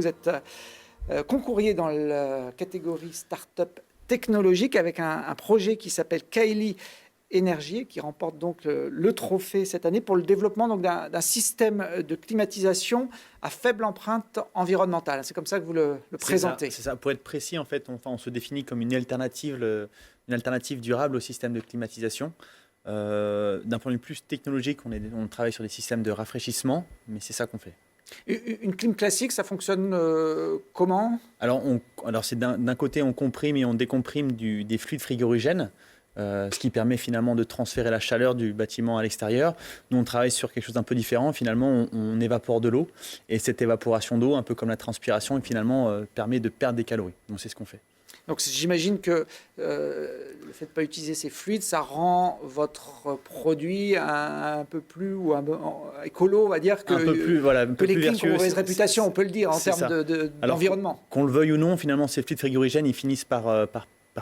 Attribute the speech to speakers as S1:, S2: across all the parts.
S1: vous êtes concouriez dans la catégorie start-up technologique avec un projet qui s'appelle Kaili Énergie, qui remporte donc le trophée cette année pour le développement donc d'un système de climatisation à faible empreinte environnementale. C'est comme ça que vous le présentez.
S2: C'est ça. Pour être précis, en fait, on se définit comme une alternative durable au système de climatisation. D'un point de vue plus technologique, on travaille sur des systèmes de rafraîchissement, mais c'est ça qu'on fait.
S1: Une clim classique, ça fonctionne comment ?
S2: Alors c'est d'un côté, on comprime et on décomprime des fluides frigorigènes. Ce qui permet finalement de transférer la chaleur du bâtiment à l'extérieur. Nous, on travaille sur quelque chose d'un peu différent. Finalement, on évapore de l'eau. Et cette évaporation d'eau, un peu comme la transpiration, finalement, permet de perdre des calories. Donc, c'est ce qu'on fait.
S1: Donc, j'imagine que le fait de ne pas utiliser ces fluides, ça rend votre produit un peu plus écolo, on va dire, que,
S2: un peu plus, voilà, un peu
S1: les
S2: plus
S1: clims qui ont
S2: vertueux.
S1: mauvaise réputation, on peut le dire, en termes d'environnement.
S2: Qu'on le veuille ou non, finalement, ces fluides frigorigènes, ils finissent par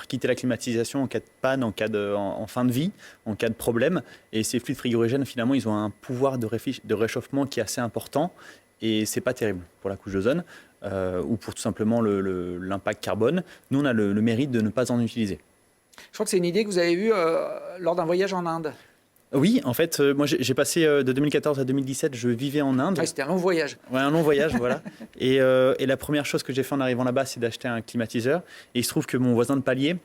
S2: quitter la climatisation en cas de panne, en fin de vie, en cas de problème. Et ces fluides frigorigènes, finalement, ils ont un pouvoir de réchauffement qui est assez important. Et ce n'est pas terrible pour la couche d'ozone ou pour tout simplement l'impact carbone. Nous, on a le mérite de ne pas en utiliser.
S1: Je crois que c'est une idée que vous avez eue lors d'un voyage en Inde.
S2: Oui, en fait, moi j'ai passé de 2014 à 2017, je vivais en Inde.
S1: Ah, c'était un long voyage.
S2: Ouais, un long voyage, voilà. Et la première chose que j'ai fait en arrivant là-bas, c'est d'acheter un climatiseur. Et il se trouve que mon voisin de palier,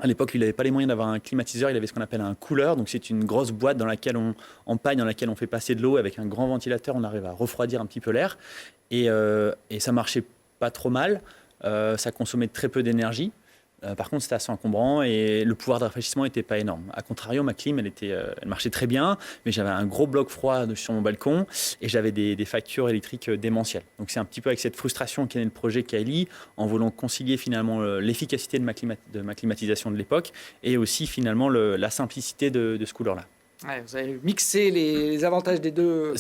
S2: à l'époque, il n'avait pas les moyens d'avoir un climatiseur, il avait ce qu'on appelle un cooler. Donc c'est une grosse boîte en paille dans laquelle on fait passer de l'eau avec un grand ventilateur, on arrive à refroidir un petit peu l'air. Et ça marchait pas trop mal, ça consommait très peu d'énergie. Par contre, c'était assez encombrant et le pouvoir de rafraîchissement n'était pas énorme. A contrario, ma clim, elle marchait très bien, mais j'avais un gros bloc froid sur mon balcon et j'avais des factures électriques démentielles. Donc c'est un petit peu avec cette frustration qu'est né le projet Kaili, en voulant concilier finalement l'efficacité de ma climatisation de l'époque et aussi finalement la simplicité de ce cooler-là.
S1: Ouais, vous avez mixé les avantages des deux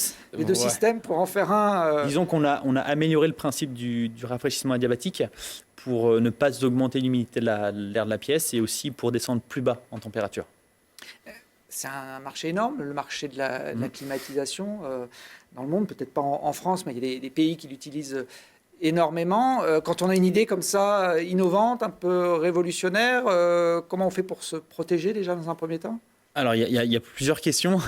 S1: systèmes pour en faire un.
S2: Disons qu'on a amélioré le principe du rafraîchissement adiabatique pour ne pas augmenter l'humidité de l'air de la pièce et aussi pour descendre plus bas en température.
S1: C'est un marché énorme, le marché de la climatisation dans le monde, peut-être pas en France, mais il y a des pays qui l'utilisent énormément. Quand on a une idée comme ça, innovante, un peu révolutionnaire, comment on fait pour se protéger déjà dans un premier temps ?
S2: Alors, il y a plusieurs questions.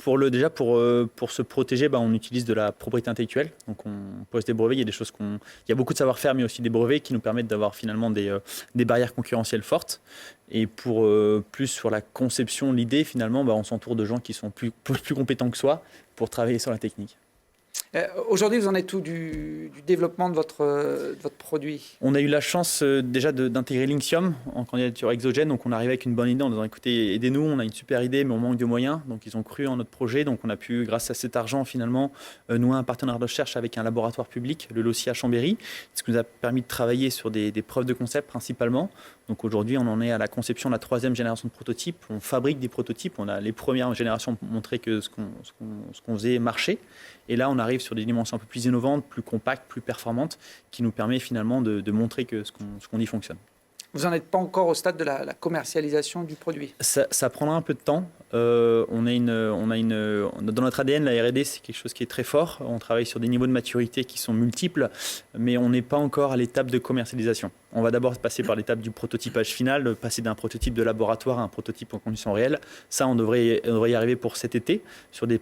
S2: Pour se protéger, on utilise de la propriété intellectuelle. Donc, on pose des brevets. Il y a des choses il y a beaucoup de savoir-faire, mais aussi des brevets qui nous permettent d'avoir finalement des barrières concurrentielles fortes. Et pour plus sur la conception, l'idée, finalement, on s'entoure de gens qui sont plus compétents que soi pour travailler sur la technique.
S1: Aujourd'hui, vous en êtes où du développement de votre produit ?
S2: On a eu la chance déjà d'intégrer Linxium en candidature exogène. Donc, on arrivait avec une bonne idée en disant, écoutez, aidez-nous, on a une super idée, mais on manque de moyens. Donc, ils ont cru en notre projet. Donc, on a pu, grâce à cet argent, finalement, nouer un partenariat de recherche avec un laboratoire public, le LOCI à Chambéry, ce qui nous a permis de travailler sur des preuves de concept principalement. Donc aujourd'hui, on en est à la conception de la 3e génération de prototypes. On fabrique des prototypes. On a les premières générations montré que ce qu'on faisait marchait. Et là, on arrive sur des dimensions un peu plus innovantes, plus compactes, plus performantes, qui nous permet finalement de montrer que ce qu'on dit fonctionne.
S1: Vous n'en êtes pas encore au stade de la commercialisation du produit ?
S2: Ça prendra un peu de temps. Dans notre ADN, la R&D, c'est quelque chose qui est très fort. On travaille sur des niveaux de maturité qui sont multiples, mais on n'est pas encore à l'étape de commercialisation. On va d'abord passer par l'étape du prototypage final, passer d'un prototype de laboratoire à un prototype en conditions réelles. Ça, on devrait y arriver pour cet été, sur des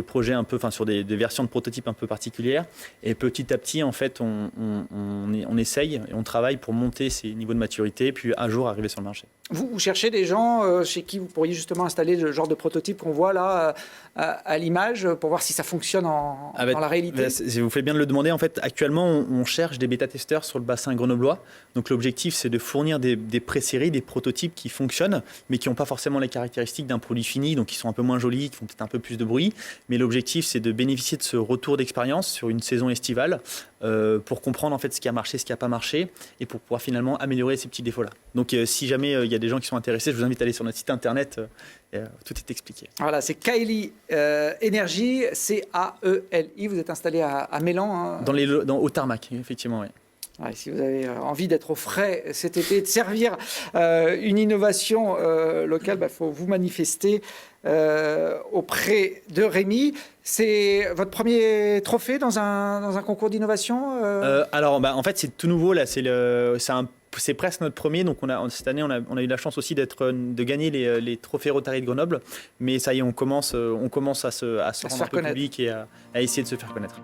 S2: projets sur des versions de prototypes un peu particulières. Et petit à petit, en fait, on essaye et on travaille pour monter ces niveaux de maturité, puis un jour arriver sur le marché.
S1: Vous cherchez des gens chez qui vous pourriez justement installer le genre de prototype qu'on voit là à l'image pour voir si ça fonctionne dans la réalité ?
S2: Vous faites bien de le demander. En fait, actuellement, on cherche des bêta-testeurs sur le bassin grenoblois. Donc l'objectif, c'est de fournir des pré-séries, des prototypes qui fonctionnent, mais qui n'ont pas forcément les caractéristiques d'un produit fini, donc qui sont un peu moins jolis, qui font peut-être un peu plus de bruit. Mais l'objectif, c'est de bénéficier de ce retour d'expérience sur une saison estivale pour comprendre en fait ce qui a marché, ce qui n'a pas marché, et pour pouvoir finalement améliorer ces petits défauts-là. Donc si jamais il y a des gens qui sont intéressés, je vous invite à aller sur notre site internet, tout est expliqué.
S1: Voilà, c'est Kaili Énergie, CAELI. Vous êtes installé à Mélan.
S2: Au tarmac, effectivement, oui.
S1: Ouais, si vous avez envie d'être au frais cet été, de servir une innovation locale, il faut vous manifester auprès de Rémi. C'est votre premier trophée dans un concours d'innovation
S2: Alors, en fait, c'est tout nouveau. Là, c'est presque notre premier. Donc, cette année, on a eu la chance aussi de gagner les trophées Rotary de Grenoble. Mais ça y est, on commence à se rendre un peu public et à essayer de se faire connaître.